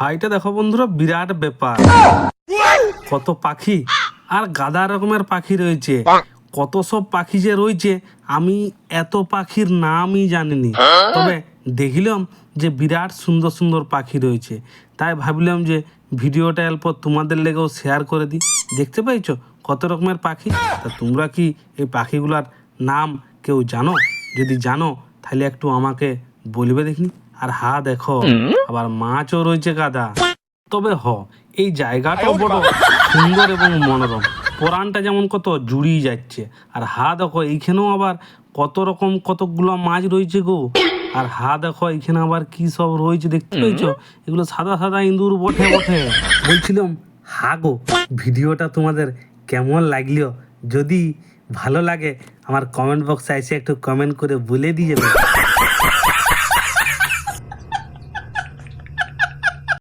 হাইটা দেখো বন্ধুরা, বিরাট ব্যাপার। কত পাখি আর গাদা রকমের পাখি রয়েছে। কত সব পাখি যে রয়েছে, আমি এত পাখির নামই জানিনি। তবে দেখিলাম যে বিরাট সুন্দর সুন্দর পাখি রয়েছে, তাই ভাবলাম যে ভিডিওটা অল্প তোমাদের লেগেও শেয়ার করে দিই। দেখতে পাইছো কত রকমের পাখি? তা তোমরা কি এই পাখিগুলার নাম কেউ জানো? যদি জানো তাহলে একটু আমাকে বলবে দেখিনি। আর দেখো, আবার মাছও রয়েছে গাদা। তবে এই জায়গাটাও বড় সুন্দর এবং মনোরম। পরানটা যেমন কত জুড়িয়ে যাচ্ছে। আর দেখো এইখানেও আবার কত রকম কতগুলো মাছ রয়েছে গো। আর দেখো এইখানে আবার কি সব রয়েছে দেখতে পেয়েছো? এগুলো সাদা সাদা ইঁদুর বটে বটে। বলছিলাম গো, ভিডিওটা তোমাদের কেমন লাগলো? যদি ভালো লাগে আমার কমেন্ট বক্সে এসে একটু কমেন্ট করে বলে দিয়ে যাবে।